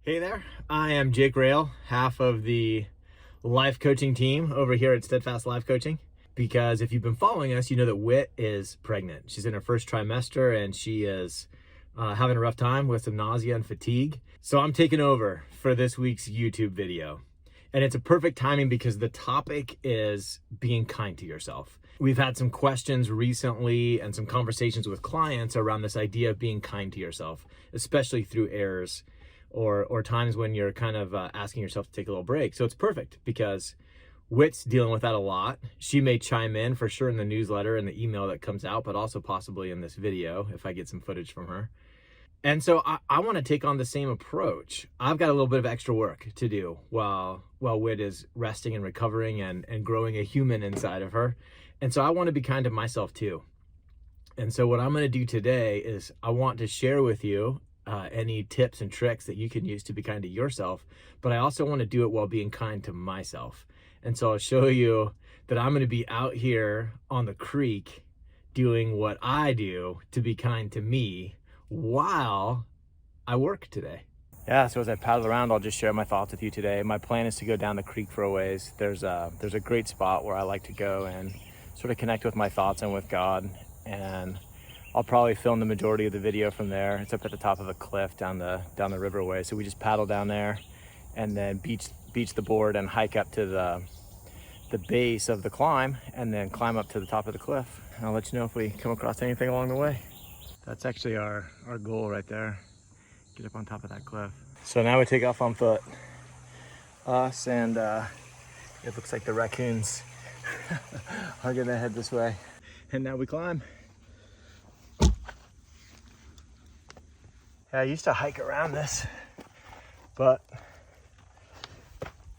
Hey there, I am Jake Rail, half of the life coaching team over here at Steadfast Life Coaching. Because if you've been following us, you know that Whit is pregnant. She's in her first trimester and she is having a rough time with some nausea and fatigue. So I'm taking over for this week's YouTube video. And it's a perfect timing because the topic is being kind to yourself. We've had some questions recently and some conversations with clients around this idea of being kind to yourself, especially through errors or times when you're kind of asking yourself to take a little break. So it's perfect because Whit's dealing with that a lot. She may chime in for sure in the newsletter and the email that comes out, but also possibly in this video if I get some footage from her. And so I want to take on the same approach. I've got a little bit of extra work to do while Whit is resting and recovering and growing a human inside of her. And so I want to be kind to myself too. And so what I'm going to do today is I want to share with you any tips and tricks that you can use to be kind to yourself, but I also want to do it while being kind to myself. And so I'll show you that I'm going to be out here on the creek doing what I do to be kind to me while I work today. Yeah, so as I paddle around, I'll just share my thoughts with you today. My plan is to go down the creek for a ways. There's a great spot where I like to go and sort of connect with my thoughts and with God, and I'll probably film the majority of the video from there. It's up at the top of a cliff down the riverway. So we just paddle down there and then beach the board and hike up to the base of the climb and then climb up to the top of the cliff. And I'll let you know if we come across anything along the way. That's actually our goal right there. Get up on top of that cliff. So now we take off on foot. Us and it looks like the raccoons are gonna head this way. And now we climb. I used to hike around this, but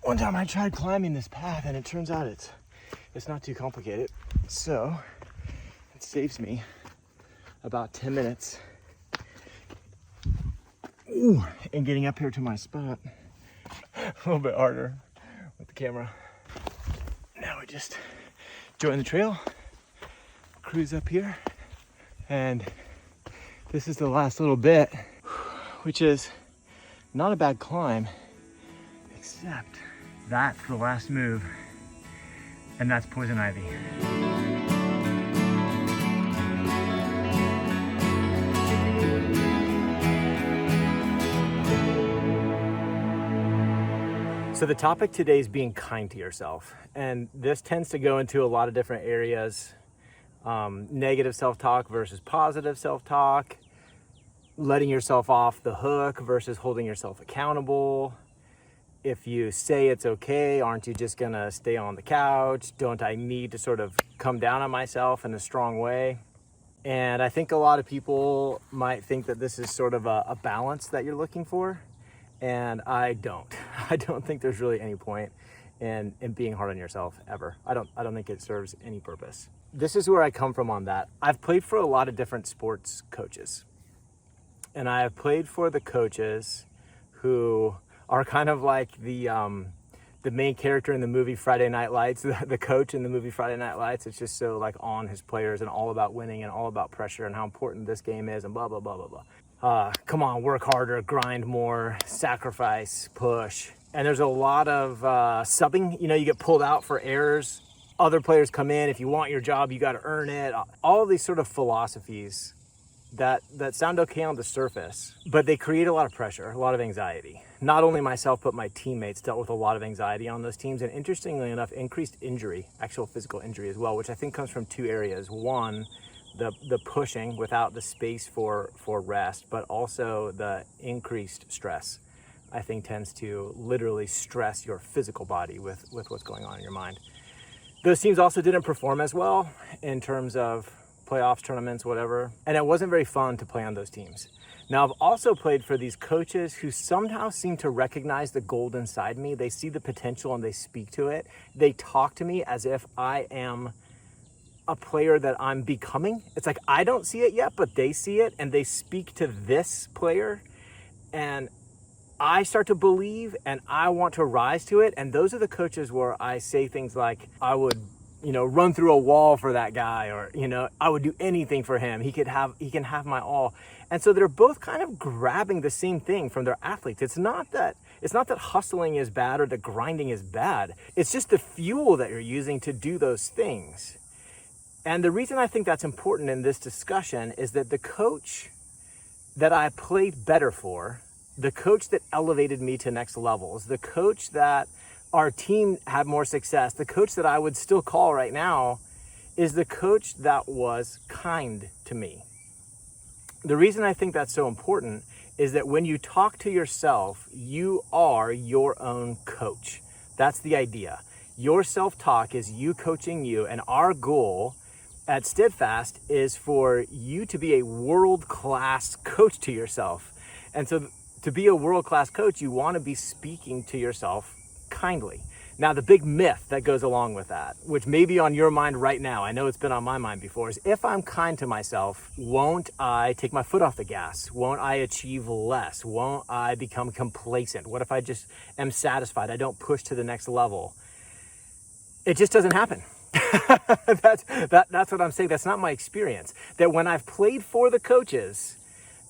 one time I tried climbing this path and it turns out it's not too complicated. So it saves me about 10 minutes in getting up here to my spot. A little bit harder with the camera. Now we just join the trail, cruise up here, and this is the last little bit, which is not a bad climb, except that's the last move, and that's poison ivy. So the topic today is being kind to yourself, and this tends to go into a lot of different areas. Negative self-talk versus positive self-talk, letting yourself off the hook versus holding yourself accountable. If you say it's okay, aren't you just gonna stay on the couch? Don't I need to sort of come down on myself in a strong way? And I think a lot of people might think that this is sort of a balance that you're looking for. And I don't. I don't think there's really any point in being hard on yourself ever. I don't think it serves any purpose. This is where I come from on that. I've played for a lot of different sports coaches. And I have played for the coaches who are kind of like the main character in the movie Friday Night Lights, the coach in the movie Friday Night Lights. It's just so like on his players and all about winning and all about pressure and how important this game is and blah, blah, blah, blah, blah. Come on, work harder, grind more, sacrifice, push. And there's a lot of subbing. You know, you get pulled out for errors. Other players come in. If you want your job, you got to earn it. All of these sort of philosophies that sound okay on the surface, but they create a lot of pressure, a lot of anxiety. Not only myself, but my teammates dealt with a lot of anxiety on those teams, and interestingly enough, increased injury, actual physical injury as well, which I think comes from two areas. One, the pushing without the space for rest, but also the increased stress, I think tends to literally stress your physical body with what's going on in your mind. Those teams also didn't perform as well in terms of playoffs, tournaments, whatever. And it wasn't very fun to play on those teams. Now, I've also played for these coaches who somehow seem to recognize the gold inside me. They see the potential and they speak to it. They talk to me as if I am a player that I'm becoming. It's like, I don't see it yet, but they see it and they speak to this player. And I start to believe and I want to rise to it. And those are the coaches where I say things like, I would run through a wall for that guy, or, I would do anything for him. He can have my all. And so they're both kind of grabbing the same thing from their athletes. It's not that hustling is bad or that grinding is bad. It's just the fuel that you're using to do those things. And the reason I think that's important in this discussion is that the coach that I played better for, the coach that elevated me to next levels, the coach that our team had more success, the coach that I would still call right now, is the coach that was kind to me. The reason I think that's so important is that when you talk to yourself, you are your own coach. That's the idea. Your self-talk is you coaching you, and our goal at Steadfast is for you to be a world-class coach to yourself. And so to be a world-class coach, you want to be speaking to yourself kindly. Now, the big myth that goes along with that, which may be on your mind right now, I know it's been on my mind before, is if I'm kind to myself, won't I take my foot off the gas? Won't I achieve less? Won't I become complacent? What if I just am satisfied? I don't push to the next level. It just doesn't happen. That's what I'm saying. That's not my experience. That when I've played for the coaches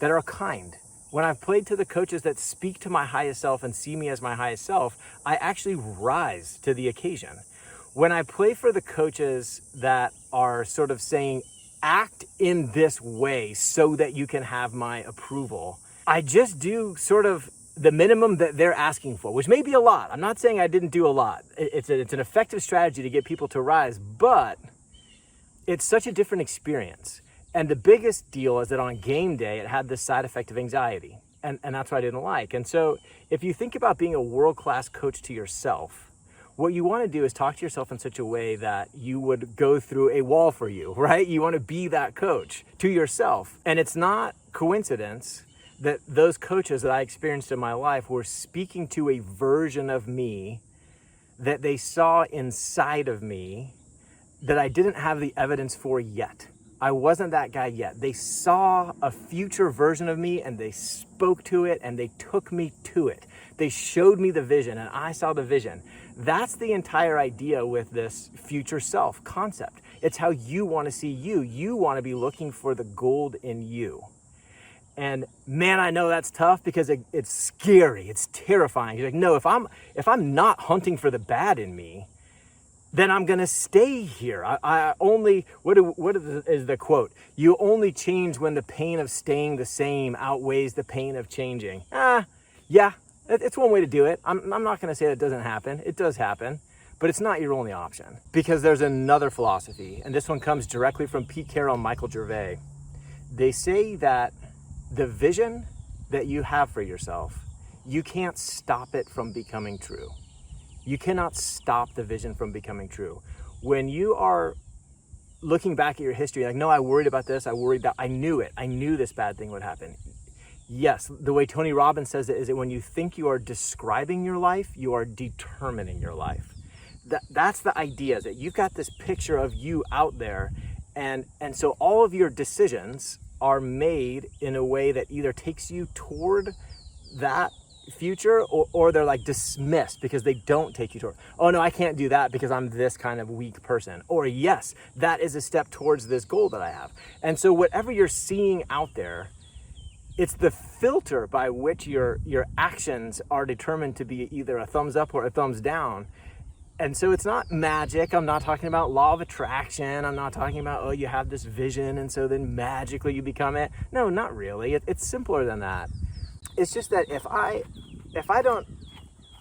that are kind, when I've played to the coaches that speak to my highest self and see me as my highest self, I actually rise to the occasion. When I play for the coaches that are sort of saying, act in this way so that you can have my approval, I just do sort of the minimum that they're asking for, which may be a lot. I'm not saying I didn't do a lot. It's an effective strategy to get people to rise, but it's such a different experience. And the biggest deal is that on game day, it had this side effect of anxiety. And that's what I didn't like. And so if you think about being a world-class coach to yourself, what you want to do is talk to yourself in such a way that you would go through a wall for you, right? You want to be that coach to yourself. And it's not coincidence that those coaches that I experienced in my life were speaking to a version of me that they saw inside of me that I didn't have the evidence for yet. I wasn't that guy yet. They saw a future version of me and they spoke to it and they took me to it. They showed me the vision and I saw the vision. That's the entire idea with this future self concept. It's how you want to see you. You want to be looking for the gold in you. And man, I know that's tough because it's scary. It's terrifying. You're like, no, if I'm not hunting for the bad in me, then I'm going to stay here. I only, what is the quote? You only change when the pain of staying the same outweighs the pain of changing. Yeah, it's one way to do it. I'm not going to say that doesn't happen. It does happen, but it's not your only option, because there's another philosophy. And this one comes directly from Pete Carroll and Michael Gervais. They say that the vision that you have for yourself, you can't stop it from becoming true. You cannot stop the vision from becoming true. When you are looking back at your history, like, no, I worried about this, I worried that, I knew it. I knew this bad thing would happen. Yes, the way Tony Robbins says it is that when you think you are describing your life, you are determining your life. That's the idea, is that you've got this picture of you out there, and so all of your decisions are made in a way that either takes you toward that future or they're like dismissed because they don't take you toward, oh no, I can't do that because I'm this kind of weak person. Or yes, that is a step towards this goal that I have. And so whatever you're seeing out there, it's the filter by which your actions are determined to be either a thumbs up or a thumbs down. And so it's not magic. I'm not talking about law of attraction. I'm not talking about, oh, you have this vision and so then magically you become it. No, not really. It's simpler than that. It's just that if I don't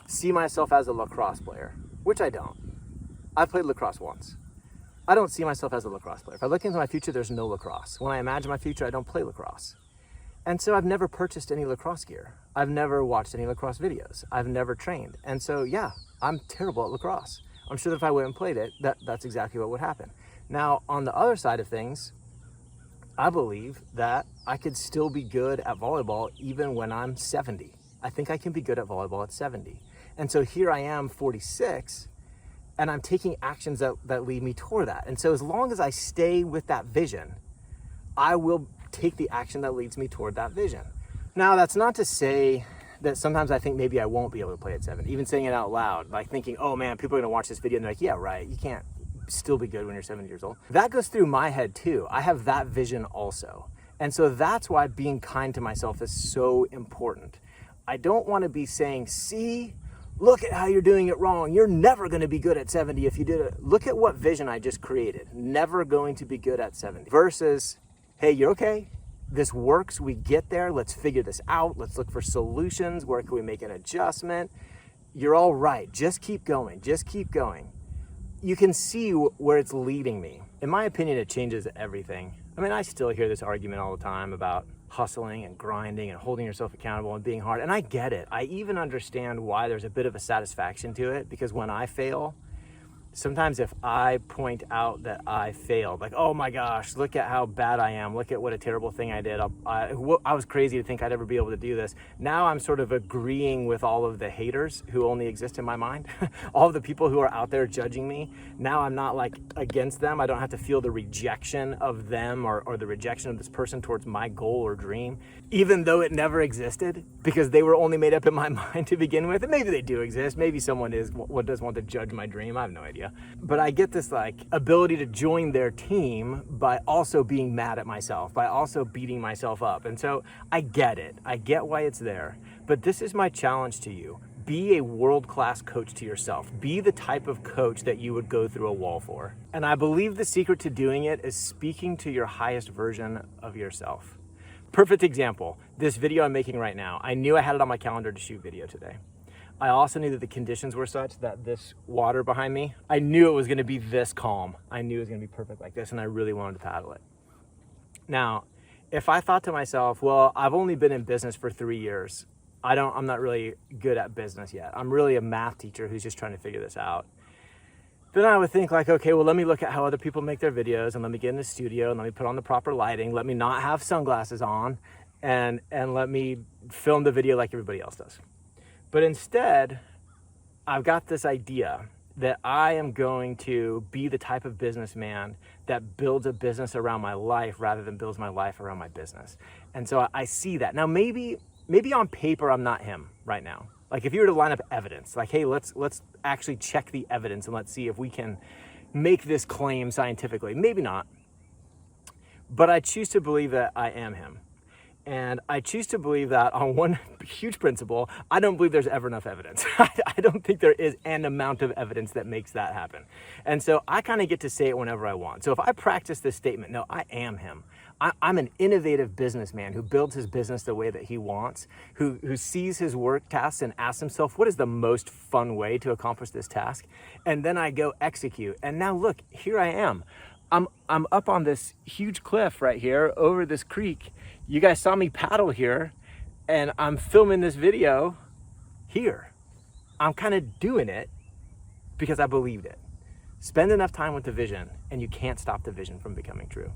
see myself as a lacrosse player, which I don't, I played lacrosse once. I don't see myself as a lacrosse player. If I look into my future, there's no lacrosse. When I imagine my future, I don't play lacrosse. And so I've never purchased any lacrosse gear. I've never watched any lacrosse videos. I've never trained. And so, yeah, I'm terrible at lacrosse. I'm sure that if I went and played it, that's exactly what would happen. Now, on the other side of things, I believe that I could still be good at volleyball even when I'm 70. I think I can be good at volleyball at 70. And so here I am, 46, and I'm taking actions that lead me toward that. And so as long as I stay with that vision, I will take the action that leads me toward that vision. Now, that's not to say that sometimes I think maybe I won't be able to play at 70. Even saying it out loud, like thinking, oh man, people are gonna watch this video and they're like, yeah, right, you can't still be good when you're 70 years old. That goes through my head too. I have that vision also. And so that's why being kind to myself is so important. I don't want to be saying, see, look at how you're doing it wrong. You're never going to be good at 70 if you did it. Look at what vision I just created. Never going to be good at 70. Versus, hey, you're okay. This works. We get there. Let's figure this out. Let's look for solutions. Where can we make an adjustment? You're all right. Just keep going. Just keep going. You can see where it's leading me. In my opinion, it changes everything. I mean, I still hear this argument all the time about hustling and grinding and holding yourself accountable and being hard. And I get it. I even understand why there's a bit of a satisfaction to it, because when I fail, sometimes if I point out that I failed, like, oh my gosh, look at how bad I am. Look at what a terrible thing I did. I was crazy to think I'd ever be able to do this. Now I'm sort of agreeing with all of the haters who only exist in my mind. All of the people who are out there judging me. Now I'm not like against them. I don't have to feel the rejection of them or the rejection of this person towards my goal or dream, even though it never existed, because they were only made up in my mind to begin with. And maybe they do exist. Maybe someone does want to judge my dream. I have no idea. But I get this like ability to join their team by also being mad at myself, by also beating myself up. And so I get it. I get why it's there. But this is my challenge to you. Be a world-class coach to yourself. Be the type of coach that you would go through a wall for. And I believe the secret to doing it is speaking to your highest version of yourself. Perfect example, this video I'm making right now. I knew I had it on my calendar to shoot video today. I also knew that the conditions were such that this water behind me, I knew it was going to be this calm. I knew it was going to be perfect like this, and I really wanted to paddle it. Now, if I thought to myself, well, I've only been in business for 3 years. I'm not really good at business yet. I'm really a math teacher who's just trying to figure this out. Then I would think like, okay, well, let me look at how other people make their videos, and let me get in the studio, and let me put on the proper lighting. Let me not have sunglasses on, and let me film the video like everybody else does. But instead, I've got this idea that I am going to be the type of businessman that builds a business around my life rather than builds my life around my business. And so I see that. Now, maybe on paper, I'm not him right now. Like if you were to line up evidence, like, hey, let's actually check the evidence and let's see if we can make this claim scientifically. Maybe not. But I choose to believe that I am him. And I choose to believe that on one huge principle, I don't believe there's ever enough evidence. I don't think there is an amount of evidence that makes that happen. And so I kind of get to say it whenever I want. So if I practice this statement, no, I am him. I'm an innovative businessman who builds his business the way that he wants, who sees his work tasks and asks himself, what is the most fun way to accomplish this task? And then I go execute. And now look, here I am. I'm up on this huge cliff right here over this creek. You guys saw me paddle here, and I'm filming this video here. I'm kind of doing it because I believed it. Spend enough time with the vision, and you can't stop the vision from becoming true.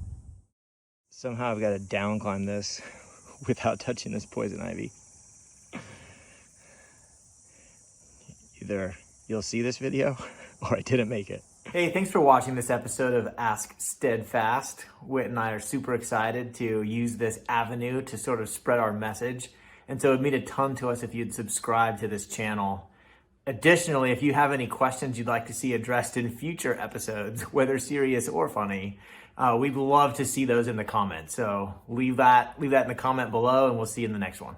Somehow I've got to down climb this without touching this poison ivy. Either you'll see this video or I didn't make it. Hey, thanks for watching this episode of Ask Steadfast. Whit and I are super excited to use this avenue to sort of spread our message. And so it would mean a ton to us if you'd subscribe to this channel. Additionally, if you have any questions you'd like to see addressed in future episodes, whether serious or funny, we'd love to see those in the comments. So leave that in the comment below, and we'll see you in the next one.